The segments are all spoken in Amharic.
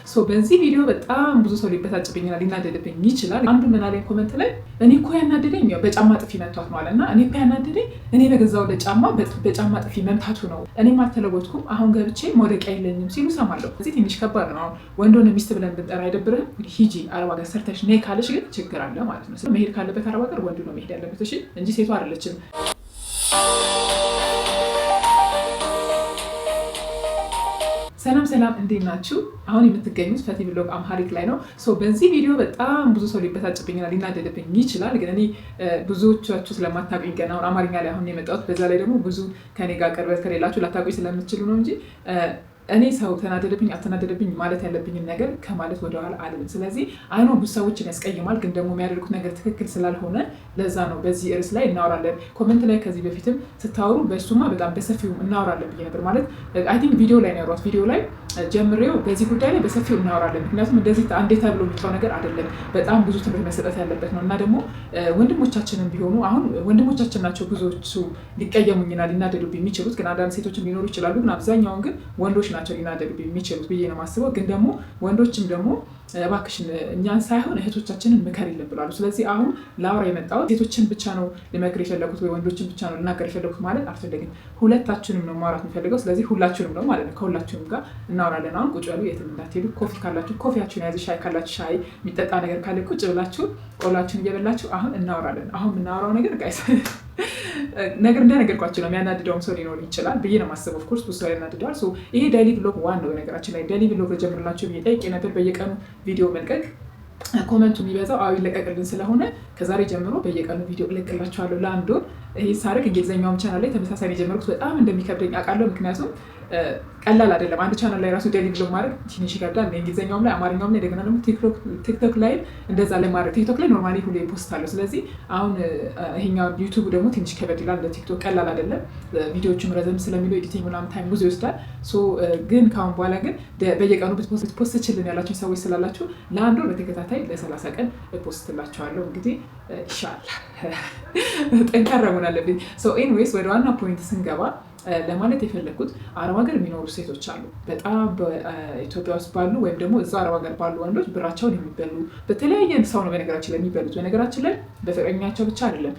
ሶ በዚህ ቪዲዮ በጣም ብዙ ሰው ሊበሳጭብኝና ሊናደድብኝ ይችላል። አንዱ ምን አለኝ ኮመንት ላይ እኔ እኮ ያናደደኝ ያው በጫማ ጥፊ መቷት ማለት እና እኔ እኮ ያናደደኝ እኔ በገዛው ለጫማ በጫማ ጥፊ መምታቱ ነው። እኔም አልተለወጥኩም አሁን ገብቼ መውደቂያ የለኝም ሲሉ ሰማለሁ። እዚህ ትንሽ ከባድ ነው። ወንዶን ሚስት ብለን ብንጠራ አይደብርህም? እንግዲህ ሂጂ አረብ ሀገር ሰርተሽ ነይ ካለሽ ግን ችግር አለ ማለት ነው። መሄድ ካለበት አረብ ሀገር ወንዱ ነው መሄድ ያለበት እሺ፣ እንጂ ሴቷ አይደለችም። ሰላም እንዴት ናችሁ? አሁን የምትገኙት ፈቲ ብሎግ አምሃሪክ ላይ ነው። በዚህ ቪዲዮ በጣም ብዙ ሰው ሊበሳጭብኝና ሊናደድብኝ ይችላል። ግን እኔ ብዙዎቻችሁ ስለማታውቁኝ ገና አማርኛ ላይ አሁን የመጣሁት በዛ ላይ ደግሞ ብዙ ከኔ ጋር ቅርበት ከሌላችሁ ላታውቁኝ ስለምትችሉ ነው እንጂ እኔ ሰው ተናደደብኝ አልተናደደብኝ ማለት ያለብኝን ነገር ከማለት ወደኋላ አልልም። ስለዚህ አይኖ ብዙ ሰዎችን ያስቀይማል፣ ግን ደግሞ የሚያደርጉት ነገር ትክክል ስላልሆነ ለዛ ነው በዚህ ርዕስ ላይ እናወራለን። ኮመንት ላይ ከዚህ በፊትም ስታወሩ በእሱማ በጣም በሰፊው እናወራለን ብዬ ነበር። ማለት አይ ቲንክ ቪዲዮ ላይ ነው ያወራሁት። ቪዲዮ ላይ ጀምሬው በዚህ ጉዳይ ላይ በሰፊው እናወራለን። ምክንያቱም እንደዚህ አንዴ ተብሎ የሚታው ነገር አይደለም፣ በጣም ብዙ ትምህርት መሰጠት ያለበት ነው። እና ደግሞ ወንድሞቻችንን ቢሆኑ አሁን ወንድሞቻችን ናቸው ብዙዎቹ ሊቀየሙኝና ሊናደዱብኝ የሚችሉት፣ ግን አንዳንድ ሴቶችም ሊኖሩ ይችላሉ። ግን አብዛኛውን ግን ወንዶች ናቸው ሊናደዱብኝ የሚችሉት ብዬ ነው የማስበው። ግን ደግሞ ወንዶችም ደግሞ እባክሽን እኛን ሳይሆን እህቶቻችንን ምከር የለም ብሏሉ። ስለዚህ አሁን ላውራ የመጣሁት ሴቶችን ብቻ ነው ልመክር የፈለጉት ወይ ወንዶችን ብቻ ነው ልናገር የፈለጉት ማለት አልፈለግም። ሁለታችንም ነው ማውራት የሚፈልገው። ስለዚህ ሁላችንም ነው ማለት ነው። ከሁላችንም ጋር እናወራለን። አሁን ቁጭ ያሉ የትም እንዳትሄዱ። ኮፊ ካላችሁ ኮፊያችሁን ያዙ፣ ሻይ ካላችሁ ሻይ፣ የሚጠጣ ነገር ካለ ቁጭ ብላችሁ ቆላችሁን እየበላችሁ አሁን እናወራለን። አሁን የምናወራው ነገር ጋይስ ነገር እንደነገርኳችሁ ነው። የሚያናድደውም ሰው ሊኖር ይችላል ብዬ ነው የማስበው። ኦፍኮርስ ብዙ ሰው ያናድደዋል። ይሄ ዳይሊ ብሎግ ዋን ነው። ነገራችን ላይ ዳይሊ ብሎግ ጀምርላችሁ ብዬ ጠይቄ ነበር። በየቀኑ ቪዲዮ መልቀቅ ኮመንቱ የሚበዛው ይለቀቅልን ስለሆነ ከዛሬ ጀምሮ በየቀኑ ቪዲዮ እለቅላችኋለሁ ለአንድ ወር። ይህ ሳደርግ እንግሊዝኛውም ቻናል ላይ ተመሳሳይ የጀመርኩት በጣም እንደሚከብደኝ አውቃለሁ። ምክንያቱም ቀላል አይደለም። አንድ ቻናል ላይ ራሱ ዴሊ ብሎግ ማድረግ ትንሽ ይከብዳል። እንግሊዝኛውም ላይ አማርኛውም ላይ እንደገና ደግሞ ቲክቶክ ላይ እንደዛ ላይ ማድረግ ቲክቶክ ላይ ኖርማሊ ሁሌ ፖስት አለው። ስለዚህ አሁን ይሄኛው ዩቱብ ደግሞ ትንሽ ከበድ ይላል። እንደ ቲክቶክ ቀላል አይደለም። ቪዲዮዎቹም ረዘም ስለሚሉ ኤዲቲንግ ምናምን ታይም ብዙ ይወስዳል። ግን ከአሁን በኋላ ግን በየቀኑ ፖስት ችልን ያላቸው ሰዎች ስላላችሁ ለአንድ ወር በተከታታይ ለ30 ቀን ፖስትላቸዋለሁ። እንግዲህ ይሻላል ጠንካራ መሆን አለብኝ። ኤኒዌይስ ወደ ዋና ፖይንት ስንገባ ለማለት የፈለግኩት አረብ ሀገር የሚኖሩ ሴቶች አሉ። በጣም በኢትዮጵያ ውስጥ ባሉ ወይም ደግሞ እዛ አረብ ሀገር ባሉ ወንዶች ብራቸውን የሚበሉ በተለያየ ሰው ነው በነገራችን ላይ የሚበሉት። በነገራችን ላይ በፍቅረኛቸው ብቻ አይደለም፣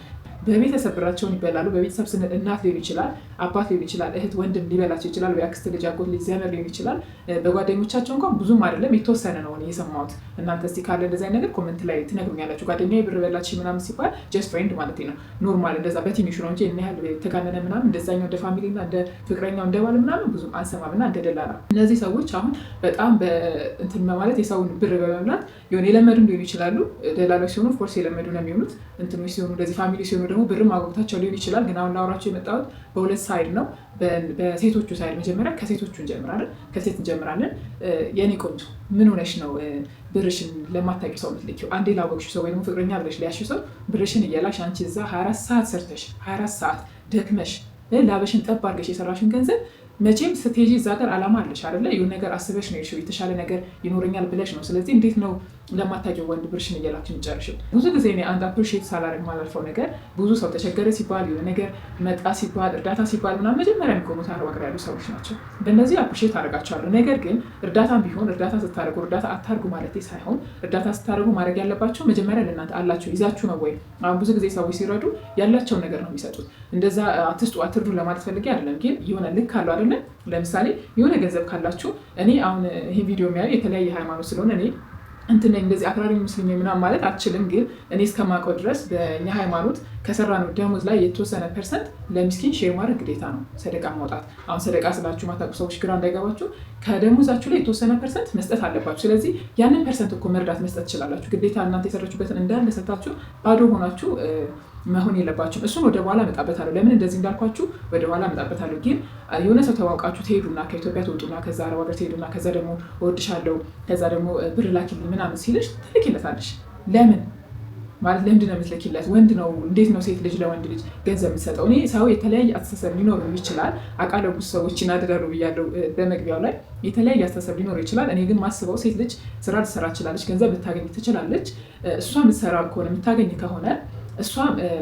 በቤተሰብ ብራቸውን ይበላሉ። በቤተሰብ ስንል እናት ሊሆን ይችላል፣ አባት ሊሆን ይችላል፣ እህት ወንድም ሊበላቸው ይችላል፣ ወይ አክስት ልጅ፣ አጎት ልጅ፣ ዘመድ ሊሆን ይችላል። በጓደኞቻቸው እንኳን ብዙም አይደለም የተወሰነ ነው የሰማሁት። እናንተ እስኪ ካለ እንደዚህ አይነት ነገር ኮመንት ላይ ትነግሩኛላችሁ። ጓደኛዬ ብር በላች ምናምን ሲባል ጀስት ፍሬንድ ማለት ነው፣ ኖርማል እንደዛ በትንሹ ነው እንጂ እኔ ያህል ተጋነነ ምናምን እንደዛኛው እንደ ፋሚሊና እንደ ፍቅረኛው እንደ ባል ምናምን ብዙም አንሰማምና እንደ ደላላ። እነዚህ ሰዎች አሁን በጣም እንትን ማለት የሰውን ብር በመብላት የሆነ የለመዱ ሊሆኑ ይችላሉ። ደላሎች ሲሆኑ ኦፍኮርስ የለመዱ ነው የሚሆኑት። እንትኖች ሲሆኑ እንደዚህ ፋሚሊ ሲሆኑ ደግሞ ብርም አግብታቸው ሊሆን ይችላል። ግን አሁን ላወራቸው የመጣሁት በሁለት ሳይድ ነው። በሴቶቹ ሳይድ መጀመሪያ ከሴቶቹ እንጀምራለን። ከሴት እንጀምራለን። የኔ ቆንጆ ምን ሆነሽ ነው ብርሽን ለማታውቂ ሰው የምትልኪው? አንዴ ላወቅሽው ሰው ወይ ደግሞ ፍቅረኛ ብለሽ ሊያሽው ሰው ብርሽን እየላሽ አንቺ እዛ 24 ሰዓት ሰርተሽ 24 ሰዓት ደክመሽ ላበሽን ጠብ አድርገሽ የሰራሽን ገንዘብ መቼም ስትሄጂ እዛ ጋር አላማ አለሽ አይደለ? የሆነ ነገር አስበሽ ነው የሄድሽው፣ የተሻለ ነገር ይኖረኛል ብለሽ ነው። ስለዚህ እንዴት ነው ለማታውቂው ወንድ ብርሽን እየላክሽ የምትጨርሽው? ብዙ ጊዜ እኔ አንድ አፕሪሺየት ሳላደርግ ማላልፈው ነገር ብዙ ሰው ተቸገረ ሲባል የሆነ ነገር መጣ ሲባል እርዳታ ሲባል ምናምን መጀመሪያ የሚቆሙት አረብ ሀገር ያሉ ሰዎች ናቸው። በእነዚህ አፕሪሺየት አደርጋቸዋለሁ። ነገር ግን እርዳታም ቢሆን እርዳታ ስታደርጉ እርዳታ አታርጉ ማለት ሳይሆን እርዳታ ስታደርጉ ማድረግ ያለባቸው መጀመሪያ ለእናንተ አላቸው ይዛችሁ ነው ወይ? አሁን ብዙ ጊዜ ሰዎች ሲረዱ ያላቸውን ነገር ነው የሚሰጡት። እንደዛ አትስጡ አትርዱ ለማለት ፈልጌ አይደለም። ግን የሆነ ልክ አለው አይደለ? ለምሳሌ የሆነ ገንዘብ ካላችሁ እኔ አሁን ይህ ቪዲዮ የሚያዩ የተለያየ ሃይማኖት ስለሆነ እኔ እንትን እንደዚህ አክራሪ ሙስሊም ምናምን ማለት አልችልም። ግን እኔ እስከማውቀው ድረስ በእኛ ሃይማኖት ከሰራነው ደሞዝ ላይ የተወሰነ ፐርሰንት ለሚስኪን ሼር ማድረግ ግዴታ ነው። ሰደቃ ማውጣት። አሁን ሰደቃ ስላችሁ ማታውቁ ሰዎች ግራ እንዳይገባችሁ፣ ከደሞዛችሁ ላይ የተወሰነ ፐርሰንት መስጠት አለባችሁ። ስለዚህ ያንን ፐርሰንት እኮ መርዳት መስጠት ትችላላችሁ። ግዴታ እናንተ የሰራችሁበትን እንዳለ ሰታችሁ ባዶ ሆናችሁ መሆን የለባችሁም። እሱን ወደ በኋላ እመጣበታለሁ። ለምን እንደዚህ እንዳልኳችሁ ወደ በኋላ እመጣበታለሁ። ግን የሆነ ሰው ተዋውቃችሁ ትሄዱና ከኢትዮጵያ ትወጡና ከዛ አረብ ሀገር ትሄዱና ከዛ ደግሞ እወድሻለሁ ከዛ ደግሞ ብር ላኪልኝ ምናምን ሲልሽ ትልኪለታለሽ። ለምን ማለት ለምንድን ነው የምትልኪለት? ወንድ ነው። እንዴት ነው ሴት ልጅ ለወንድ ልጅ ገንዘብ የምትሰጠው? እኔ ሰው የተለያየ አስተሳሰብ ሊኖር ይችላል አውቃለሁ። ብዙ ሰዎች ይናደዳሉ ብያለሁ በመግቢያው ላይ። የተለያየ አስተሳሰብ ሊኖር ይችላል። እኔ ግን ማስበው ሴት ልጅ ስራ ልትሰራ ትችላለች፣ ገንዘብ ልታገኝ ትችላለች። እሷ የምትሰራ ከሆነ የምታገኝ ከሆነ እሷ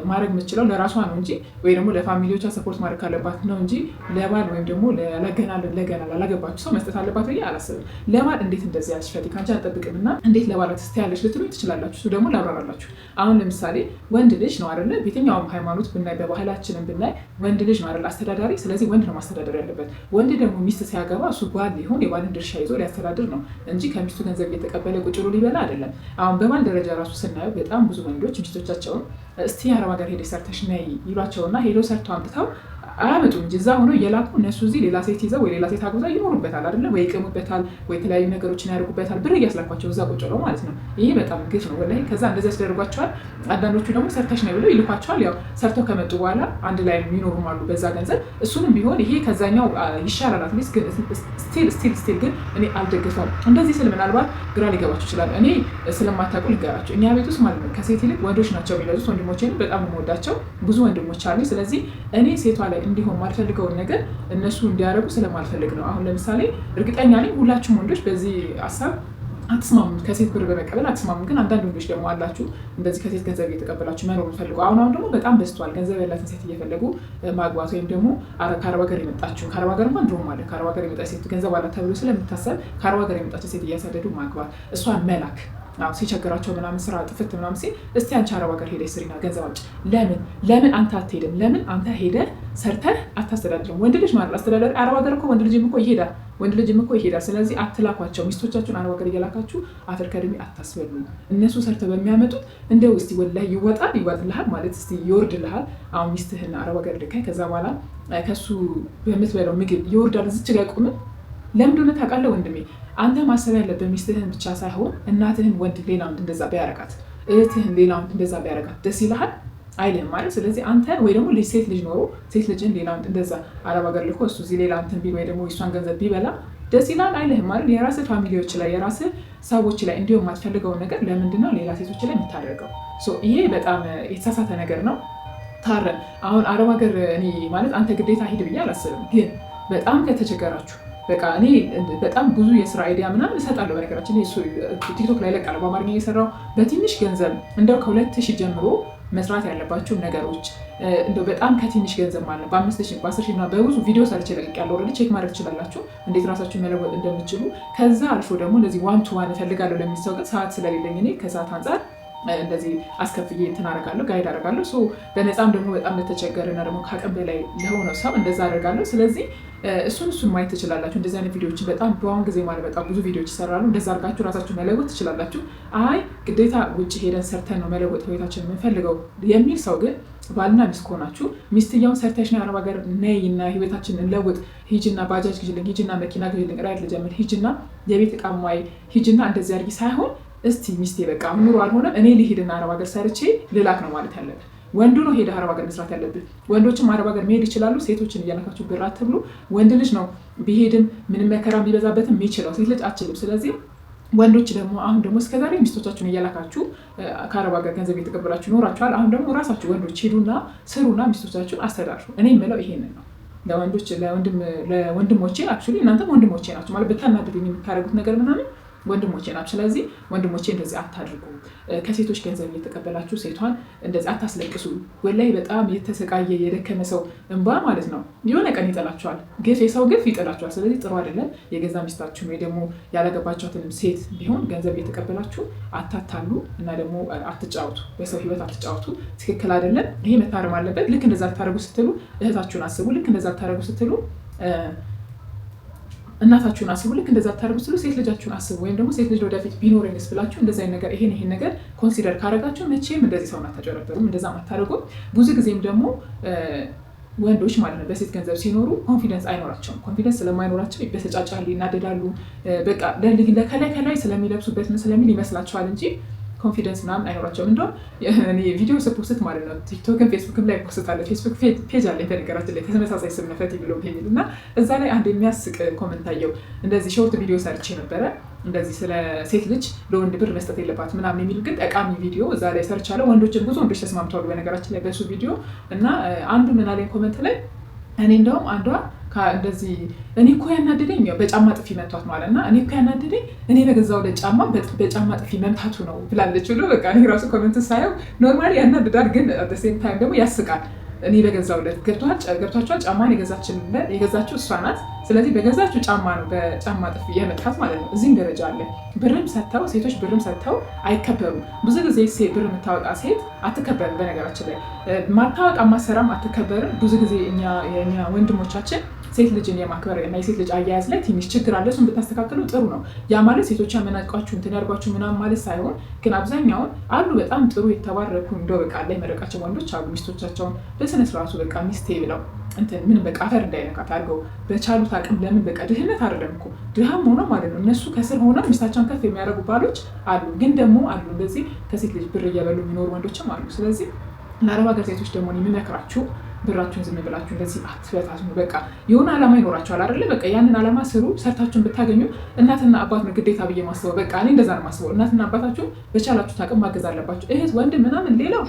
ማድረግ የምችለው ለራሷ ነው እንጂ ወይ ደግሞ ለፋሚሊዎቿ ሰፖርት ማድረግ ካለባት ነው እንጂ ለባል ወይም ደግሞ ለገና ላላገባችሁ ሰው መስጠት አለባት ብዬ አላስብም። ለባል እንዴት እንደዚህ ያለች ፈቲ ካንቺ አልጠብቅም እና እንዴት ለባል ትስታያለች ልትሉኝ ትችላላችሁ። እሱ ደግሞ ላብራራላችሁ። አሁን ለምሳሌ ወንድ ልጅ ነው አይደለ? በየትኛውም ሃይማኖት ብናይ በባህላችንም ብናይ ወንድ ልጅ ነው አይደለ አስተዳዳሪ። ስለዚህ ወንድ ነው ማስተዳደር ያለበት። ወንድ ደግሞ ሚስት ሲያገባ እሱ ባል ሊሆን የባልን ድርሻ ይዞ ሊያስተዳድር ነው እንጂ ከሚስቱ ገንዘብ እየተቀበለ ቁጭ ብሎ ሊበላ አይደለም። አሁን በባል ደረጃ ራሱ ስናየው በጣም ብዙ ወንዶች ሚስቶቻቸውን እስቲ አረብ ሀገር ሄደሽ ሰርተሽ ነይ ይሏቸውና ሄደው ሰርተው አምጥተው አያመጡም እንጂ እዛ ሆኖ እየላኩ እነሱ እዚህ ሌላ ሴት ይዘው ወይ ሌላ ሴት አግብተው ይኖሩበታል አይደለ? ወይ ይቅሙበታል፣ ወይ የተለያዩ ነገሮችን ያደርጉበታል፣ ብር እያስላኳቸው እዛ ቁጭ ብለው ማለት ነው። ይሄ በጣም ግፍ ነው ወላሂ። ከዛ እንደዚህ ያስደርጓቸዋል። አንዳንዶቹ ደግሞ ሰርተሽ ነው ብለው ይልኳቸዋል። ያው ሰርተው ከመጡ በኋላ አንድ ላይ የሚኖሩም አሉ በዛ ገንዘብ። እሱንም ቢሆን ይሄ ከዛኛው ይሻላል። አትሊስት ግን ስቲል ግን እኔ አልደግፈውም። እንደዚህ ስል ምናልባት ግራ ሊገባችሁ ይችላል። እኔ ስለማታውቁ ልንገራቸው። እኛ ቤት ውስጥ ማለት ነው ከሴት ይልቅ ወንዶች ናቸው የሚበዙት። ወንድሞቼን በጣም የምወዳቸው ብዙ ወንድሞች አሉ። ስለዚህ እኔ ሴቷ ላይ እንዲሆን ማልፈልገውን ነገር እነሱ እንዲያደርጉ ስለማልፈልግ ነው። አሁን ለምሳሌ እርግጠኛ ነኝ ሁላችሁም ወንዶች በዚህ ሀሳብ አትስማሙም፣ ከሴት ብር በመቀበል አትስማሙም። ግን አንዳንድ ወንዶች ደግሞ አላችሁ እንደዚህ ከሴት ገንዘብ እየተቀበላችሁ መኖር የምፈልጉ። አሁን ደግሞ በጣም በዝቷል። ገንዘብ ያላትን ሴት እየፈለጉ ማግባት ወይም ደግሞ ከአረብ ሀገር የመጣችሁ ከአረብ ሀገር እንኳን ድሮም አለ ከአረብ ሀገር የመጣች ሴት ገንዘብ አላት ተብሎ ስለምታሰብ ከአረብ ሀገር የመጣች ሴት እያሳደዱ ማግባት፣ እሷን መላክ ሲቸግራቸው ምናምን ስራ ጥፍት ምናምን ሲል እስቲ አንቺ አረብ ሀገር ሄደሽ ስሪና ገንዘብ አምጪ። ለምን አንተ አትሄድም? ለምን አንተ ሄደህ ሰርተህ አታስተዳድርም? ወንድ ልጅ ማለት አስተዳዳሪ አረብ ሀገር እኮ ወንድ ልጅም እኮ ይሄዳል። ስለዚህ አትላኳቸው። ሚስቶቻችሁን አረብ ሀገር እየላካችሁ አፈር ከድሜ አታስበሉ። እነሱ ሰርተው በሚያመጡት እንደው እስቲ ወላሂ ይዋጥልሃል ማለት እስቲ ይወርድልሃል። አሁን ሚስትህና አረብ ሀገር ልካይ ከዛ በኋላ ከሱ በምትበላው ምግብ ይወርዳል። እዚች ጋር ቁም። ለምን እንደሆነ ታውቃለህ ወንድሜ? አንተ ማሰብ ያለብህ ሚስትህን ብቻ ሳይሆን እናትህን ወንድ ሌላ ወንድ እንደዛ ቢያረጋት፣ እህትህን ሌላ ወንድ እንደዛ ቢያረጋት ደስ ይልሃል አይልህም ማለት። ስለዚህ አንተ ወይ ደግሞ ሴት ልጅ ኖሮ ሴት ልጅን ሌላ ወንድ እንደዛ አረብ ሀገር ልኮ እሱ እዚህ ሌላ እንትን ቢል ወይ ደግሞ የሷን ገንዘብ ቢበላ ደስ ይላል አይልህም ማለት። የራስህ ፋሚሊዎች ላይ የራስህ ሰዎች ላይ እንዲሁም የማትፈልገውን ነገር ለምንድን ነው ሌላ ሴቶች ላይ የምታደርገው? ይሄ በጣም የተሳሳተ ነገር ነው። ታረም አሁን አረብ ሀገር እኔ ማለት አንተ ግዴታ ሂድ ብዬ አላስብም። ግን በጣም ከተቸገራችሁ በቃ እኔ በጣም ብዙ የስራ አይዲያ ምናምን እሰጣለሁ። በነገራችን ቲክቶክ ላይ ለቃለሁ በአማርኛ እየሰራሁ በትንሽ ገንዘብ እንደው ከ2000 ጀምሮ መስራት ያለባቸው ነገሮች እንደው በጣም ከትንሽ ገንዘብ ማለት በ5000 በ10,000 እና በብዙ ቪዲዮ ሰርቼ ለቅቄያለሁ። ኦልሬዲ ቼክ ማድረግ ትችላላችሁ እንዴት ራሳችሁን መለወጥ እንደምትችሉ። ከዛ አልፎ ደግሞ እንደዚህ ዋን ቱ ዋን እፈልጋለሁ ለሚል ሰው ግን ሰዓት ስለሌለኝ እኔ ከሰዓት አንጻር እንደዚህ አስከፍዬ እንትን አደርጋለሁ፣ ጋይድ አደርጋለሁ። በነፃም ደግሞ በጣም ለተቸገረና ደግሞ ከአቅም በላይ ለሆነው ሰው እንደዛ አደርጋለሁ። ስለዚህ እሱን ማየት ትችላላችሁ። እንደዚህ አይነት ቪዲዮዎችን በጣም በአሁን ጊዜ ማለት በጣም ብዙ ቪዲዮዎች ይሰራሉ። እንደዛ አድርጋችሁ ራሳችሁ መለወጥ ትችላላችሁ። አይ ግዴታ ውጭ ሄደን ሰርተን ነው መለወጥ ህይወታችን የምንፈልገው የሚል ሰው ግን ባልና ሚስት ከሆናችሁ ሚስትየውን ሰርተሽ ነው አረብ ሀገር ነይና ህይወታችንን እንለውጥ፣ ሂጅና ባጃጅ ግዢልኝ፣ ሂጅና መኪና ግዢልኝ፣ ራይድ ልጀምር፣ ሂጅና የቤት ዕቃ ሙይ፣ ሂጅና እንደዚህ አድርጊ ሳይሆን እስቲ ሚስቴ በቃ ኑሮ አልሆነም እኔ ልሂድና አረብ ሀገር ሰርቼ ልላክ ነው ማለት ያለብን። ወንዱ ነው ሄደ አረብ ሀገር መስራት ያለብን። ወንዶችም አረብ ሀገር መሄድ ይችላሉ። ሴቶችን እያላካችሁ ብር አትብሉ። ወንድ ልጅ ነው ቢሄድም ምንም መከራ ቢበዛበትም የሚችለው፣ ሴት ልጅ አትችልም። ስለዚህ ወንዶች ደግሞ አሁን ደግሞ እስከዛሬ ሚስቶቻችሁን እያላካችሁ ከአረብ ሀገር ገንዘብ የተቀበላችሁ ኖራችኋል። አሁን ደግሞ ራሳችሁ ወንዶች ሄዱና ስሩና ሚስቶቻችሁን አስተዳድሩ። እኔ የምለው ይሄንን ነው ለወንዶች ለወንድሞቼ አክቹዋሊ እናንተም ወንድሞቼ ናቸው ማለት ብታናድዱኝ የምታደርጉት ነገር ምናምን ወንድሞቼ ናቸው። ስለዚህ ወንድሞቼ እንደዚህ አታድርጉ። ከሴቶች ገንዘብ እየተቀበላችሁ ሴቷን እንደዚህ አታስለቅሱ። ወላይ በጣም የተሰቃየ የደከመ ሰው እንባ ማለት ነው የሆነ ቀን ይጥላችኋል። ግፍ የሰው ግፍ ይጥላችኋል። ስለዚህ ጥሩ አይደለም። የገዛ ሚስታችሁን ወይ ደግሞ ያላገባችኋትንም ሴት ቢሆን ገንዘብ እየተቀበላችሁ አታታሉ እና ደግሞ አትጫወቱ፣ በሰው ህይወት አትጫወቱ። ትክክል አይደለም። ይሄ መታረም አለበት። ልክ እንደዛ ልታደርጉ ስትሉ እህታችሁን አስቡ። ልክ እንደዛ ልታደርጉ ስትሉ እናታችሁን አስቡ። ልክ እንደዛ ታደርጉ ስሉ ሴት ልጃችሁን አስቡ። ወይም ደግሞ ሴት ልጅ ወደፊት ቢኖረኝስ ብላችሁ እንደዛ ነገር ይሄን ነገር ኮንሲደር ካደረጋችሁ መቼም እንደዚህ ሰውን አታጨረበሩም፣ እንደዛ አታደርጉም። ብዙ ጊዜም ደግሞ ወንዶች ማለት ነው በሴት ገንዘብ ሲኖሩ ኮንፊደንስ አይኖራቸውም። ኮንፊደንስ ስለማይኖራቸው ይበሰጫጫሉ፣ ይናደዳሉ። በቃ ከላይ ስለሚለብሱበት ምን ስለሚል ይመስላቸዋል እንጂ ኮንፊደንስ ምናምን አይኖራቸውም። እንደውም እኔ ቪዲዮ ስፖስት ማለት ነው ቲክቶክን ፌስቡክም ላይ ፖስት አለ። ፌስቡክ ፔጅ አለ በነገራችን ላይ ተመሳሳይ ስም ነው ፈቲ ብሎ የሚል እና እዛ ላይ አንድ የሚያስቅ ኮመንት አየሁ። እንደዚህ ሾርት ቪዲዮ ሰርቼ ነበረ እንደዚህ ስለ ሴት ልጅ ለወንድ ብር መስጠት የለባት ምናምን የሚል ግን ጠቃሚ ቪዲዮ እዛ ላይ ሰርች አለ። ወንዶችን ብዙ ወንዶች ተስማምተዋል በነገራችን ላይ በሱ ቪዲዮ እና አንዱ ምን አለኝ ኮመንት ላይ እኔ እንደውም አንዷ እንደዚህ እኔ እኮ ያናደደኝ በጫማ ጥፊ መቷት ማለትና እኔ እኮ ያናደደኝ እኔ በገዛው ጫማ በጫማ ጥፊ መምታቱ ነው ብላለች ብሎ በቃ እኔ ራሱ ኮሜንት ሳየው ኖርማሊ ያናድዳል፣ ግን አት ዘ ሴም ታይም ደግሞ ያስቃል። እኔ በገዛውለት ገብቷቸዋል። ጫማን የገዛችው እሷ ናት። ስለዚህ በገዛችው ጫማ ነው በጫማ ጥፊ የመጣት ማለት ነው። እዚህም ደረጃ አለ። ብርም ሰጥተው ሴቶች ብርም ሰጥተው አይከበሩም። ብዙ ጊዜ ብር የምታወጣ ሴት አትከበርም። በነገራችን ላይ ማታወጣ ማሰራም አትከበርም። ብዙ ጊዜ የእኛ ወንድሞቻችን ሴት ልጅን የማክበር እና የሴት ልጅ አያያዝ ላይ ትንሽ ችግር አለ። እሱን ብታስተካክሉ ጥሩ ነው። ያ ማለት ሴቶች ያመናቋችሁ እንትን ያድርጓችሁ ምናምን ማለት ሳይሆን፣ ግን አብዛኛውን አሉ በጣም ጥሩ የተባረኩ እንደው በቃ ላይ መረቃቸው ወንዶች አሉ ሚስቶቻቸውን በስነ ስርዓቱ በቃ ሚስቴ ብለው እንትን ምንም በቃ አፈር እንዳይነካት አድርገው በቻሉት አቅም ለምን በቃ ድህነት አይደለም እኮ ድሃም ሆኖ ማለት ነው እነሱ ከስር ሆነው ሚስታቸውን ከፍ የሚያደርጉ ባሎች አሉ። ግን ደግሞ አሉ እንደዚህ ከሴት ልጅ ብር እየበሉ የሚኖሩ ወንዶችም አሉ። ስለዚህ ለአረብ ሀገር ሴቶች ደግሞ የሚመክራችሁ ብራችሁን ዝም ብላችሁ እንደዚህ አትበታትኑ። በቃ የሆነ ዓላማ ይኖራችኋል አይደለ? በቃ ያንን ዓላማ ስሩ። ሰርታችሁን ብታገኙ እናትና አባት ነው ግዴታ ብዬ ማስበው። በቃ እኔ እንደዛ ነው ማስበው። እናትና አባታችሁ በቻላችሁት አቅም ማገዝ አለባችሁ። እህት ወንድም ምናምን ሌላው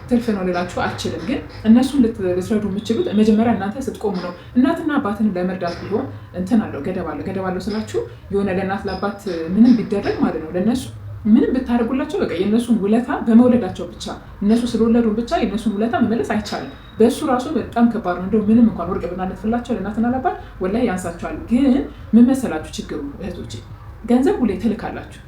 ትርፍ ነው ልላችሁ አልችልም፣ ግን እነሱን ልትረዱ የምችሉት መጀመሪያ እናንተ ስትቆሙ ነው። እናትና አባትን ለመርዳት ቢሆን እንትን አለው ገደብ አለው ስላችሁ የሆነ ለእናት ለአባት ምንም ቢደረግ ማለት ነው ለእነሱ ምንም ብታደርጉላቸው በቃ የእነሱን ውለታ በመውለዳቸው ብቻ እነሱ ስለወለዱ ብቻ የእነሱን ውለታ መመለስ አይቻልም። በእሱ ራሱ በጣም ከባድ ነው። እንደው ምንም እንኳን ወርቅ ብናነጥፍላቸው ለእናትና ለአባት ወላሂ ያንሳቸዋል። ግን ምን መሰላችሁ ችግሩ እህቶቼ፣ ገንዘብ ሁሌ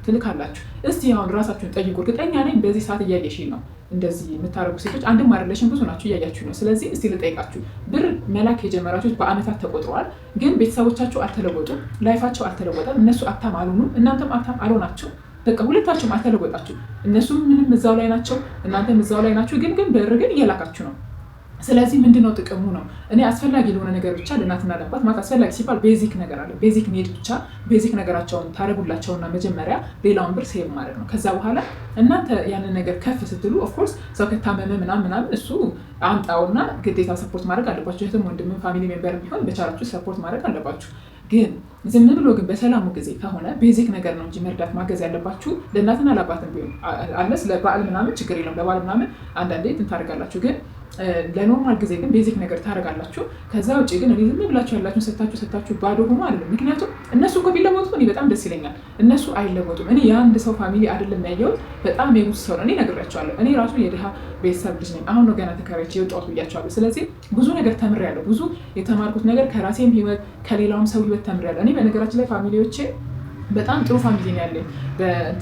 ትልካላችሁ። እስቲ አሁን ራሳችሁን ጠይቁ። እርግጠኛ ነኝ በዚህ ሰዓት እያየሽ ነው እንደዚህ የምታደርጉ ሴቶች አንድም አይደለሽም፣ ብዙ ናችሁ፣ እያያችሁ ነው። ስለዚህ እስቲ ልጠይቃችሁ፣ ብር መላክ የጀመራችሁት በአመታት ተቆጥረዋል፣ ግን ቤተሰቦቻችሁ አልተለወጡም፣ ላይፋቸው አልተለወጠም። እነሱ አታም አልሆኑም፣ እናንተም አታም አልሆናችሁ። በቃ ሁለታችሁም አልተለወጣችሁ። እነሱም ምንም እዛው ላይ ናቸው፣ እናንተም እዛው ላይ ናችሁ። ግን ብር ግን እየላካችሁ ነው። ስለዚህ ምንድነው ጥቅሙ ነው? እኔ አስፈላጊ ለሆነ ነገር ብቻ ለእናትና ለአባት ማለት አስፈላጊ ሲባል ቤዚክ ነገር አለ። ቤዚክ ኒድ ብቻ ቤዚክ ነገራቸውን ታደርጉላቸውና መጀመሪያ ሌላውን ብር ሴቭ ማድረግ ነው። ከዛ በኋላ እናንተ ያንን ነገር ከፍ ስትሉ ኦፍኮርስ ሰው ከታመመ ምናምን እሱ አምጣውና ግዴታ ሰፖርት ማድረግ አለባችሁ። እህትም ወንድምም ፋሚሊ ሜምበር ቢሆን በቻላችሁ ሰፖርት ማድረግ አለባችሁ። ግን ዝም ብሎ ግን በሰላሙ ጊዜ ከሆነ ቤዚክ ነገር ነው እንጂ መርዳት ማገዝ ያለባችሁ ለእናትና ለአባትም ቢሆን አለስ ለበዓል ምናምን ችግር የለም። ለበዓል ምናምን አንዳንዴ እንትን ታደርጋላችሁ፣ ግን ለኖርማል ጊዜ ግን ቤዚክ ነገር ታደርጋላችሁ። ከዛ ውጭ ግን ዝም ብላችሁ ያላችሁን ሰታችሁ ባዶ ሆኖ አይደለም። ምክንያቱም እነሱ እኮ ቢለወጡ እኔ በጣም ደስ ይለኛል። እነሱ አይለወጡም። እኔ የአንድ ሰው ፋሚሊ አይደለም ያየሁት፣ በጣም የብዙ ሰው ነው። እኔ ነግሬያቸዋለሁ። እኔ ራሱ የድሃ ቤተሰብ ልጅ ነኝ። አሁን ነው ገና ተከራይቼ የወጣሁት ብያቸዋለሁ። ስለዚህ ብዙ ነገር ተምሬያለሁ። ብዙ የተማርኩት ነገር ከራሴም ህይወት ከሌላውም ሰው ህይወት ተምሬያለሁ። እኔ በነገራችን ላይ ፋሚሊዎቼ በጣም ጥሩ ፋሚሊ ነው ያለኝ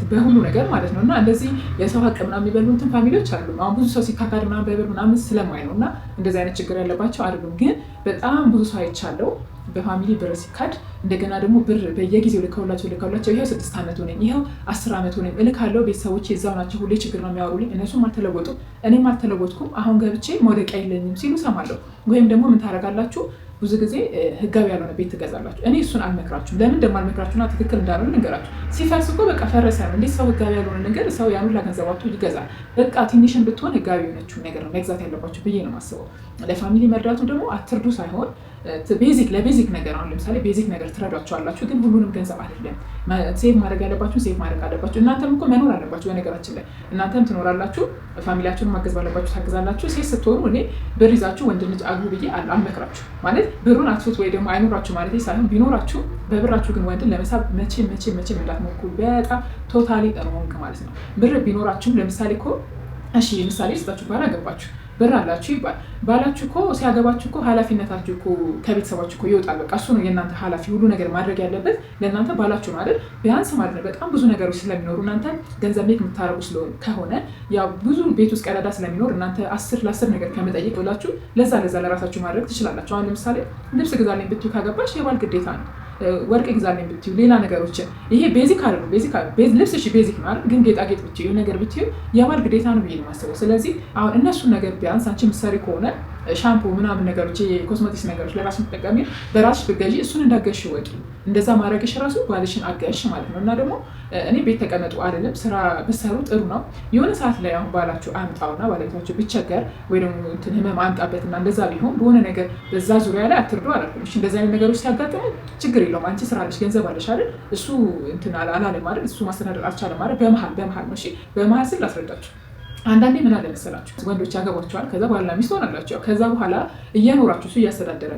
በሁሉ ነገር ማለት ነው። እና እንደዚህ የሰው ሀቅ ምናምን የሚበሉትን ፋሚሊዎች አይደሉም። አሁን ብዙ ሰው ሲካካድ ምናምን በብር ምናምን ስለማይ ነው እና እንደዚህ አይነት ችግር ያለባቸው አይደሉም። ግን በጣም ብዙ ሰው አይቻለው በፋሚሊ ብር ሲካድ፣ እንደገና ደግሞ ብር በየጊዜው ልከውላቸው ይኸው 6 ዓመት ሆነኝ፣ ይኸው 10 ዓመት ሆነኝ እልካለሁ። ቤተሰቦቼ እዛው ናቸው፣ ሁሌ ችግር ነው የሚያወሩልኝ። እነሱም አልተለወጡም፣ እኔም አልተለወጥኩም። አሁን ገብቼ መውደቂያ የለኝም ሲሉ ሰማለሁ። ወይም ደግሞ ምን ታደርጋላችሁ? ብዙ ጊዜ ህጋዊ ያልሆነ ቤት ትገዛላችሁ። እኔ እሱን አልመክራችሁም። ለምን እንደማልመክራችሁና ትክክል እንዳልሆነ ልንገራችሁ። ሲፈርስ እኮ በቃ ፈረሰ ነው። እንዴት ሰው ህጋዊ ያልሆነ ነገር ሰው ያን ሁላ ገንዘባቱ ይገዛል? በቃ ትንሽን ብትሆን ህጋዊ የሆነችውን ነገር ነው መግዛት ያለባችሁ ብዬ ነው የማስበው። ለፋሚሊ መርዳቱ ደግሞ አትርዱ ሳይሆን ለቤዚክ ነገር አሁን ለምሳሌ ቤዚክ ነገር ትረዷቸዋላችሁ፣ ግን ሁሉንም ገንዘብ አይደለም። ሴቭ ማድረግ ያለባችሁ ሴቭ ማድረግ አለባችሁ። እናንተም እኮ መኖር አለባችሁ። በነገራችን ላይ እናንተም ትኖራላችሁ፣ ፋሚሊያችሁን ማገዝ ባለባችሁ ታግዛላችሁ። ሴት ስትሆኑ እኔ ብር ይዛችሁ ወንድ ልጅ አግቡ ብዬ አልመክራችሁ። ማለት ብሩን አትፉት ወይ ደግሞ አይኖራችሁ ማለት ሳይሆን ቢኖራችሁ በብራችሁ ግን ወንድን ለመሳብ መቼም እንዳትሞክሩ። በጣም ቶታሊ ጠርሞንክ ማለት ነው። ብር ቢኖራችሁም ለምሳሌ እኮ እሺ ምሳሌ ስጣችሁ ባል አገባችሁ ብር አላችሁ ይባል። ባላችሁ እኮ ሲያገባችሁ እኮ ኃላፊነታችሁ እኮ ከቤተሰባችሁ እኮ ይወጣል። በቃ እሱ ነው የእናንተ ኃላፊ። ሁሉ ነገር ማድረግ ያለበት ለእናንተ ባላችሁ ነው አይደል? ቢያንስ ማለት ነው በጣም ብዙ ነገሮች ስለሚኖሩ እናንተ ገንዘብ ሜክ የምታረጉ ስለሆነ ከሆነ ያው ብዙ ቤት ውስጥ ቀዳዳ ስለሚኖር እናንተ 10 ነገር ከመጠየቅ ብላችሁ ለዛ ለራሳችሁ ማድረግ ትችላላችሁ። አሁን ለምሳሌ ልብስ ግዛልኝ ብትዩ ካገባሽ የባል ግዴታ ነው። ወርቅ ግዛልኝ ብትዩ ሌላ ነገሮችን ይሄ ቤዚክ አይደለም። ልብስ እሺ ቤዚክ ነው አይደል? ግን ጌጣጌጥ ብትዩ ነገር ብትዩ የባል ግዴታ ነው ብዬ ነው የማስበው። ስለዚህ አሁን እነሱን ነገር ቢያንስ አንቺ ምሰሪ ከሆነ ሻምፖ ምናምን ነገሮች የኮስሞቲክስ ነገሮች ለራስ የምትጠቀሚ በራስሽ ብትገዢ እሱን እንዳገሽ ወቂ። እንደዛ ማድረግሽ ራሱ ባልሽን አገሽ ማለት ነው። እና ደግሞ እኔ ቤት ተቀመጡ አይደለም ስራ ብትሰሩ ጥሩ ነው። የሆነ ሰዓት ላይ አሁን ባላችሁ አምጣውና ባለቤታችሁ ቢቸገር ወይ ደግሞ ህመም አምጣበትና እንደዛ ቢሆን በሆነ ነገር በዛ ዙሪያ ላይ አትርዱ አላልኩም። እሺ እንደዛ አይነት ነገሮች ሲያጋጥሙ ችግር የለውም። አንቺ ስራ አለሽ፣ ገንዘብ አለሽ አይደል? እሱ እንትን አላለም አይደል? እሱ ማስተዳደር አልቻለም አይደል? በመሀል ነው። እሺ በመሀል ስል ላስረዳችሁ። አንዳንዴ ምን አለ መሰላችሁ ወንዶች ያገቧቸዋል፣ ከዛ በኋላ ሚስት ሆናላችሁ። ከዛ በኋላ እየኖራችሁ እሱ እያስተዳደረ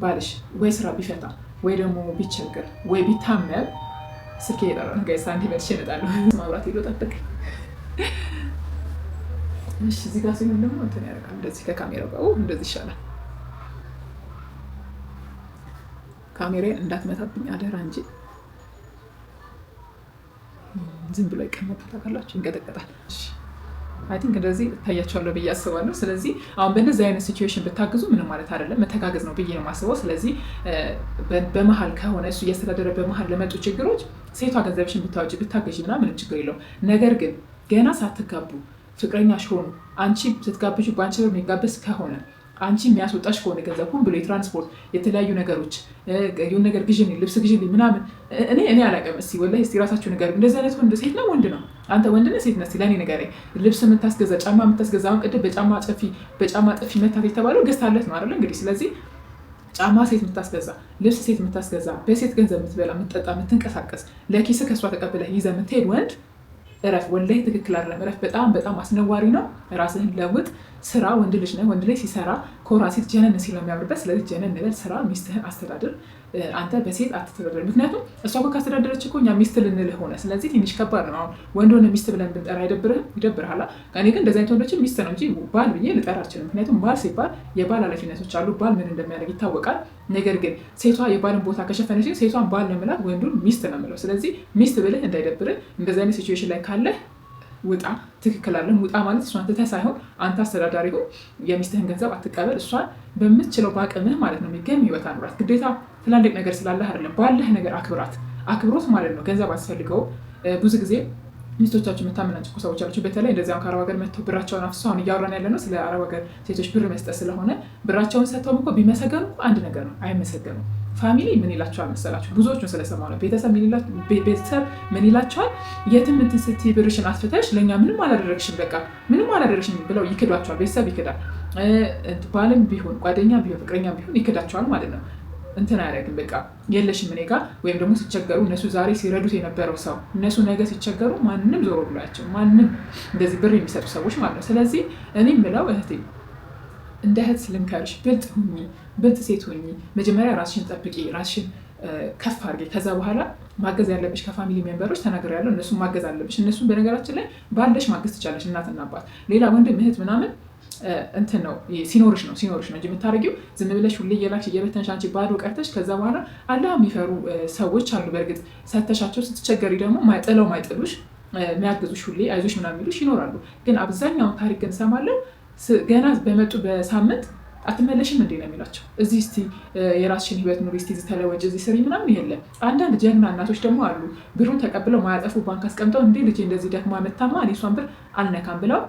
ባልሽ ወይ ስራ ቢፈታ ወይ ደግሞ ቢቸገር ወይ ቢታመም ስልክ እየጠራ ነው ጋይስ፣ አንዴ መልሼ እመጣለሁ። ማብራት ሄዶ ጠበቀኝ። እሺ እዚህ ጋር ሲሆን ደግሞ እንትን ያደርጋል እንደዚህ ከካሜራው ጋር እንደዚህ ይሻላል። ካሜራዬን እንዳትመታብኝ አደራ እንጂ ዝም ብሎ ይቀመጣል። ታውቃላችሁ፣ ይንቀጠቀጣል። አይ ቲንክ እንደዚህ እታያቸዋለሁ ብዬ አስባለሁ። ስለዚህ አሁን በእንደዚህ አይነት ሲቹዌሽን ብታግዙ ምንም ማለት አይደለም፣ መተጋገዝ ነው ብዬ ነው የማስበው። ስለዚህ በመሀል ከሆነ እሱ እያስተዳደረ በመሀል ለመጡ ችግሮች ሴቷ ገንዘብሽን ብታወጪ ብታገዢ ምናምን ምንም ችግር የለውም። ነገር ግን ገና ሳትጋቡ ፍቅረኛሽ ሆኑ አንቺ ስትጋብዥ በአንቺ ብር የሚጋበዝ ከሆነ አንቺ የሚያስወጣሽ ከሆነ ገንዘብ ሁን ብሎ የትራንስፖርት የተለያዩ ነገሮች የሆነ ነገር ግዥልኝ፣ ልብስ ግዥልኝ ምናምን እኔ አላውቅም። እስኪ ወላሂ እስኪ ራሳችሁ ንገሩኝ። እንደዚህ አይነት ወንድ ሴት ነው ወንድ ነው? አንተ ወንድ ነህ ሴት ነህ? ለእኔ ንገረኝ። ልብስ የምታስገዛ ጫማ የምታስገዛ አሁን ቅድም በጫማ ጥፊ መታት የተባለው ገዝታለት ነው አይደለ? እንግዲህ ስለዚህ ጫማ ሴት የምታስገዛ፣ ልብስ ሴት የምታስገዛ፣ በሴት ገንዘብ የምትበላ የምትጠጣ የምትንቀሳቀስ፣ ለኪስ ከእሷ ተቀብለህ ይዘህ የምትሄድ ወንድ እረፍ። ወላሂ ትክክል አይደለም። እረፍ። በጣም አስነዋሪ ነው። ራስህን ለውጥ። ስራ። ወንድ ልጅ ነህ። ወንድ ላይ ሲሰራ ኮራ ሲል ጀነን ሲል ነው የሚያምርበት። ስለዚህ ጀነን ንበል፣ ስራ፣ ሚስትህን አስተዳድር። አንተ በሴት አትተዳደር። ምክንያቱም እሷ እኮ ካስተዳደረች እኮ እኛ ሚስት ልንልህ ሆነ። ስለዚህ ትንሽ ከባድ ነው። አሁን ወንድ ሆነ ሚስት ብለን ብንጠራ አይደብርህም? ይደብርሃል። እኔ ግን እንደዚህ አይነት ወንዶችን ሚስት ነው እንጂ ባል ብዬ ልጠራ አልችልም። ምክንያቱም ባል ሲባል የባል ኃላፊነቶች አሉ። ባል ምን እንደሚያደርግ ይታወቃል። ነገር ግን ሴቷ የባልን ቦታ ከሸፈነች ሴቷን ባል ነው የምላት፣ ወንዱን ሚስት ነው የምለው። ስለዚህ ሚስት ብልህ እንዳይደብርህ። እንደዚህ አይነት ሲቹዌሽን ላይ ካለህ ውጣ። ትክክል አለን። ውጣ ማለት እሷን ትተህ ሳይሆን አንተ አስተዳዳሪ ሆን። የሚስትህን ገንዘብ አትቀበል። እሷን በምትችለው በአቅምህ ማለት ነው የሚገኝ ህይወት አኑራት። ግዴታ ትላልቅ ነገር ስላለህ አይደለም። ባለህ ነገር አክብራት። አክብሮት ማለት ነው ገንዘብ አስፈልገው። ብዙ ጊዜ ሚስቶቻችሁ የምታመናጭቁ ሰዎች አላችሁ። በተለይ እንደዚያም ከአረብ ሀገር መጥተው ብራቸውን አፍሰው፣ አሁን እያወራን ያለ ነው ስለ አረብ ሀገር ሴቶች ብር መስጠት ስለሆነ ብራቸውን ሰጥተውም እኮ ቢመሰገኑ አንድ ነገር ነው፣ አይመሰገኑም። ፋሚሊ ምን ይላቸዋል መሰላችሁ? ብዙዎቹን ስለሰማ ነው። ቤተሰብ ምን ይላቸዋል? የትም እንትን ስትይ ብርሽን አስፍተሽ ለእኛ ምንም አላደረግሽም፣ በቃ ምንም አላደረግሽም ብለው ይክዷቸዋል። ቤተሰብ ይክዳል። ባልም ቢሆን ጓደኛ ቢሆን ፍቅረኛ ቢሆን ይክዳቸዋል ማለት ነው። እንትን አያደርግም። በቃ የለሽም እኔ ጋር። ወይም ደግሞ ሲቸገሩ እነሱ ዛሬ ሲረዱት የነበረው ሰው እነሱ ነገ ሲቸገሩ ማንም ዞሮ ብሏቸው ማንም እንደዚህ ብር የሚሰጡ ሰዎች ማለት ነው። ስለዚህ እኔ የምለው እህቴ እንደ እህት ልምከርሽ፣ ብልጥ ሁኚ፣ ብልጥ ሴት ሁኚ። መጀመሪያ ራስሽን ጠብቂ፣ ራስሽን ከፍ አድርጊ። ከዛ በኋላ ማገዝ ያለብሽ ከፋሚሊ ሜምበሮች ተናግሬያለሁ፣ እነሱን ማገዝ አለብሽ። እነሱን በነገራችን ላይ ባለሽ ማገዝ ትቻለሽ። እናትና አባት፣ ሌላ ወንድም እህት ምናምን እንትን ነው ሲኖርሽ ነው እንጂ የምታደርጊው ዝም ብለሽ ሁሌ እየላክሽ እየበተንሽ አንቺ ባዶ ቀርተሽ ከዛ በኋላ አላህ የሚፈሩ ሰዎች አሉ። በእርግጥ ሰተሻቸው ስትቸገሪ ደግሞ ጥለው ማይጥሉሽ የሚያግዙሽ ሁሌ አይዞሽ ምናምን የሚሉሽ ይኖራሉ። ግን አብዛኛውን ታሪክ እንሰማለን ገና በመጡ በሳምንት አትመለሽም እንዴ ነው የሚላቸው። እዚህ እስቲ የራስሽን ህይወት ኑሪ፣ እስቲ ተለወጭ፣ እዚህ ስሪ ምናምን የለም። አንዳንድ ጀግና እናቶች ደግሞ አሉ ብሩን ተቀብለው ማያጠፉ ባንክ አስቀምጠው እንዴ ልጄ እንደዚህ ደክማ መታማ እኔ እሷን ብር አልነካም ብለው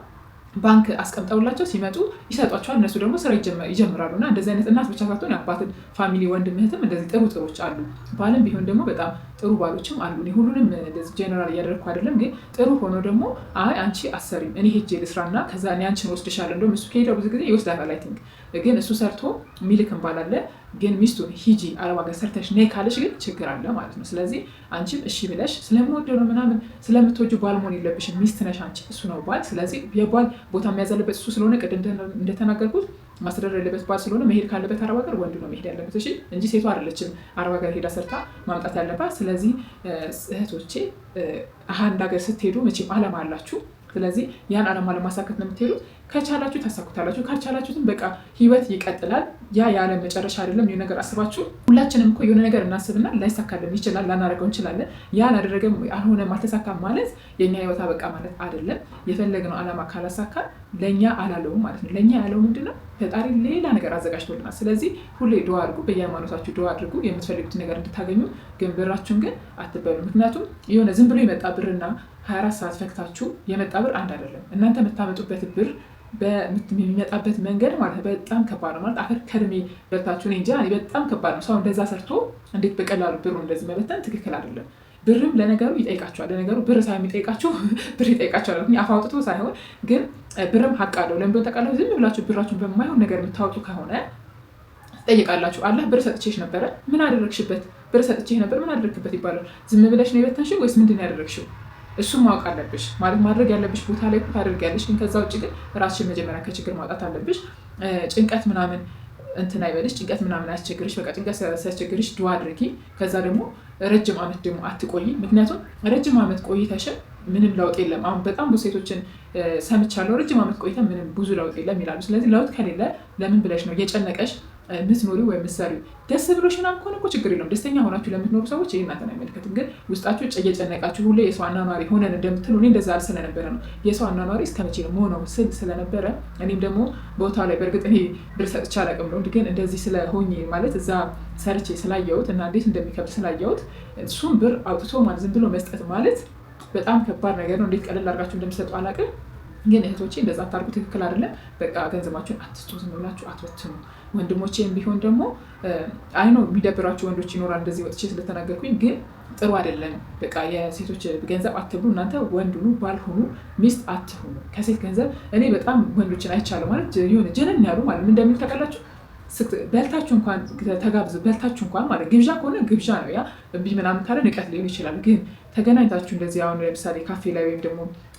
ባንክ አስቀምጠውላቸው ሲመጡ ይሰጧቸዋል። እነሱ ደግሞ ስራ ይጀምራሉ። እና እንደዚህ አይነት እናት ብቻ ሳትሆን አባትን ፋሚሊ ወንድም እህትም እንደዚህ ጥሮች አሉ። ባልም ቢሆን ደግሞ በጣም ጥሩ ባሎችም አሉ። ሁሉንም እንደዚህ ጀነራል እያደረግኩ አይደለም፣ ግን ጥሩ ሆኖ ደግሞ አይ አንቺ አሰሪም እኔ ሄጄ ልስራና ከዛ እኔ አንቺን ወስድሻለሁ። እንደውም እሱ ከሄደው ብዙ ጊዜ ይወስዳታል። አይ ቲንክ ግን እሱ ሰርቶ ሚልክም ባላለ ግን ሚስቱን ሂጂ አረብ ሀገር ሰርተሽ ነይ ካለሽ ግን ችግር አለ ማለት ነው። ስለዚህ አንቺም እሺ ብለሽ ስለምወደው ነው ምናምን ስለምትወጁ ባል መሆን የለብሽም። ሚስት ነሽ አንቺ፣ እሱ ነው ባል። ስለዚህ የባል ቦታ የሚያዝ ያለበት እሱ ስለሆነ ቅድም እንደተናገርኩት ማስተዳደር ያለበት ባል ስለሆነ መሄድ ካለበት አረብ ሀገር ወንዱ ነው መሄድ ያለበት እሺ፣ እንጂ ሴቷ አይደለችም አረብ ሀገር ሄዳ ሰርታ ማምጣት ያለባት። ስለዚህ እህቶቼ አንድ ሀገር ስትሄዱ መቼም አላማ አላችሁ። ስለዚህ ያን አላማ ለማሳካት ነው የምትሄዱት። ከቻላችሁ ታሳኩታላችሁ፣ ካልቻላችሁትም በቃ ህይወት ይቀጥላል። ያ የዓለም መጨረሻ አይደለም። የሆነ ነገር አስባችሁ ሁላችንም እኮ የሆነ ነገር እናስብና ላይሳካልን ይችላል፣ ላናደርገው እንችላለን። ያ ላደረገም አልሆነም አልተሳካም ማለት የኛ ህይወት አበቃ ማለት አይደለም። የፈለግነው አላማ ካላሳካ ለእኛ አላለውም ማለት ነው። ለእኛ ያለው ምንድነው? ፈጣሪ ሌላ ነገር አዘጋጅቶልናል። ስለዚህ ሁሌ ዱዓ አድርጉ፣ በየሃይማኖታችሁ ዱዓ አድርጉ የምትፈልጉት ነገር እንድታገኙ። ግን ብራችሁን ግን አትበሉ። ምክንያቱም የሆነ ዝም ብሎ የመጣ ብርና 24 ሰዓት ፈክታችሁ የመጣ ብር አንድ አይደለም። እናንተ የምታመጡበት ብር የሚመጣበት መንገድ ማለት በጣም ከባድ ነው። ማለት አፈር ከድሜ በልታችሁ እኔ እንጃ በጣም ከባድ ነው። ሰው እንደዛ ሰርቶ እንዴት በቀላሉ ብሩ እንደዚህ መበተን ትክክል አይደለም። ብርም ለነገሩ ይጠይቃቸዋል። ለነገሩ ብር ሳይሆን የሚጠይቃችሁ ብር ይጠይቃቸዋል። አፍ አውጥቶ ሳይሆን ግን ብርም ሀቅ አለው። ለምን ተቃላችሁ? ዝም ብላችሁ ብራችሁን በማይሆን ነገር የምታወጡ ከሆነ ትጠይቃላችሁ። አላህ ብር ሰጥቼሽ ነበረ ምን አደረግሽበት? ብር ሰጥቼሽ ነበር ምን አደረግክበት ይባላል። ዝም ብለሽ ነው የበተንሽው ወይስ ምንድን ነው ያደረግሽው? እሱም ማወቅ አለብሽ። ማለት ማድረግ ያለብሽ ቦታ ላይ ታደርጊያለሽ፣ ግን ከዛ ውጭ ግን ራስሽን መጀመሪያ ከችግር ማውጣት አለብሽ። ጭንቀት ምናምን እንትን አይበልሽ፣ ጭንቀት ምናምን አያስቸግርሽ። በቃ ጭንቀት ሲያስቸግርሽ ዱዓ አድርጊ። ከዛ ደግሞ ረጅም ዓመት ደግሞ አትቆይ። ምክንያቱም ረጅም ዓመት ቆይተሽን ምንም ለውጥ የለም። አሁን በጣም ብዙ ሴቶችን ሰምቻለሁ፣ ረጅም ዓመት ቆይተ ምንም ብዙ ለውጥ የለም ይላሉ። ስለዚህ ለውጥ ከሌለ ለምን ብለሽ ነው እየጨነቀሽ ምትኖሪ ወይም ምትሰሪ? ደስ ብሎሽ ምናምን ከሆነ እኮ ችግር የለውም። ደስተኛ ሆናችሁ ለምትኖሩ ሰዎች ይህ እናንተን አይመለከትም። ግን ውስጣችሁ እየጨነቃችሁ ሁሌ የሰው አኗኗሪ ሆነን እንደምትሉ እኔ እንደዛ ስለነበረ ነው የሰው አኗኗሪ እስከመቼ ነው መሆነው ስል ስለነበረ እኔም ደግሞ ቦታው ላይ በእርግጥ እኔ ብር ሰጥቼ አላውቅም ነው፣ ግን እንደዚህ ስለሆኜ ማለት እዛ ሰርቼ ስላየሁት እና እንዴት እንደሚከብድ ስላየሁት እሱም ብር አውጥቶ ማለት ዝም ብሎ መስጠት ማለት በጣም ከባድ ነገር ነው። እንዴት ቀለል አድርጋችሁ እንደምትሰጡ አላውቅም። ግን እህቶቼ እንደዛ አታርጉ፣ ትክክል አይደለም። በቃ ገንዘባችሁን አትስጡ፣ ዝም ብላችሁ አትበትኑ። ወንድሞቼም ቢሆን ደግሞ አይ ነው የሚደብራችሁ ወንዶች ይኖራል፣ እንደዚህ ወጥቼ ስለተናገርኩኝ፣ ግን ጥሩ አይደለም። በቃ የሴቶች ገንዘብ አትብሉ። እናንተ ወንድ ሁኑ፣ ባል ሁኑ፣ ሚስት አትሁኑ። ከሴት ገንዘብ እኔ በጣም ወንዶችን አይቻለሁ ማለት የሆነ ጀነን ያሉ ማለት ምን እንደሚል ታውቃላችሁ? በልታችሁ እንኳን ተጋብዝ በልታችሁ እንኳን ማለት ግብዣ ከሆነ ግብዣ ነው፣ ያ እምቢ ምናምን ካለ ንቀት ሊሆን ይችላል። ግን ተገናኝታችሁ እንደዚህ አሁን ለምሳሌ ካፌ ላይ ወይም ደግሞ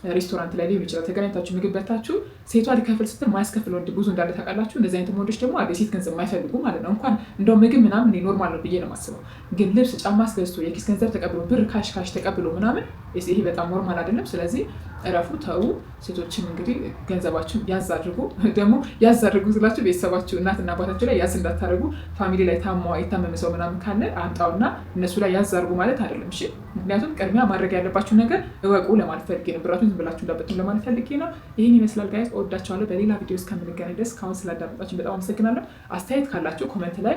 ሬስቶራንት ላይ ሊሆን ይችላል። ተገናኝታችሁ ምግብ በልታችሁ ሴቷ ሊከፍል ስትል ማያስከፍል ወንድ ብዙ እንዳለ ታውቃላችሁ። እንደዚህ አይነት ወንዶች ደግሞ የሴት ገንዘብ የማይፈልጉ ማለት ነው። እንኳን እንደው ምግብ ምናምን ኖርማል ነው ብዬ ነው የማስበው። ግን ልብስ፣ ጫማ አስገዝቶ የኪስ ገንዘብ ተቀብሎ ብር ካሽ ተቀብሎ ምናምን ይሄ በጣም ኖርማል አይደለም። ስለዚህ እረፉ፣ ተዉ። ሴቶችን እንግዲህ ገንዘባችሁን ያዝ አድርጉ። ደግሞ ያዝ አድርጉ ስላችሁ ቤተሰባችሁ እናትና አባታችሁ ላይ ያዝ እንዳታደርጉ። ፋሚሊ ላይ የታመመ ሰው ምናምን ካለ አምጣውና እነሱ ላይ ያዝ አድርጉ ማለት አይደለም። እሺ፣ ምክንያቱም ቅድሚያ ማድረግ ያለባችሁ ነገር እወቁ ለማለት ፈልጌ ነው። ብራችሁን ዝም ብላችሁ እንዳበትኑ ለማለት ፈልጌ ነው። ይህን ይመስላል ጋይስ። እወዳችኋለሁ። በሌላ ቪዲዮ እስከምንገናኝ ድረስ ካሁን ስላዳመጣችሁ በጣም አመሰግናለሁ። አስተያየት ካላችሁ ኮመንት ላይ፣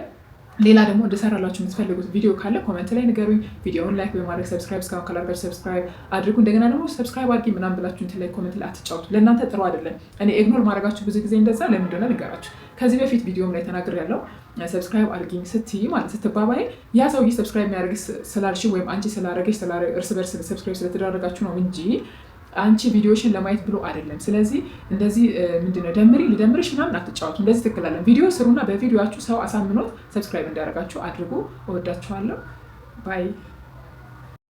ሌላ ደግሞ እንደሰራላችሁ የምትፈልጉት ቪዲዮ ካለ ኮመንት ላይ ንገሩኝ። ቪዲዮውን ላይክ በማድረግ ሰብስክራይብ እስካሁን ካላደረጋችሁ ሰብስክራይብ አድርጉ። እንደገና ደግሞ ሰብስክራይብ አድርጊ ምናምን ብላችሁ እንትን ላይ ኮመንት ላይ አትጫወቱ። ለእናንተ ጥሩ አይደለም። እኔ ኢግኖር ማድረጋችሁ ብዙ ጊዜ እንደዛ ለምን እንደሆነ ልንገራችሁ። ከዚህ በፊት ቪዲዮም ላይ ተናግሬያለሁ። ሰብስክራይብ አድርጊኝ ስትይ ማለት ስትባባይ ያ ሰውዬ ሰብስክራይብ የሚያደርግ ስላልሽ ወይም አንቺ ስላደረገች እርስ በርስ ሰብስክራይብ ስለተደረጋችሁ ነው እንጂ አንቺ ቪዲዮሽን ለማየት ብሎ አይደለም። ስለዚህ እንደዚህ ምንድነው ልደምርሽ ምናምን አትጫወቱ። እንደዚህ ትክክል አይደለም። ቪዲዮ ስሩና በቪዲዮአችሁ ሰው አሳምኖት ሰብስክራይብ እንዲያደርጋችሁ አድርጉ። እወዳችኋለሁ። ባይ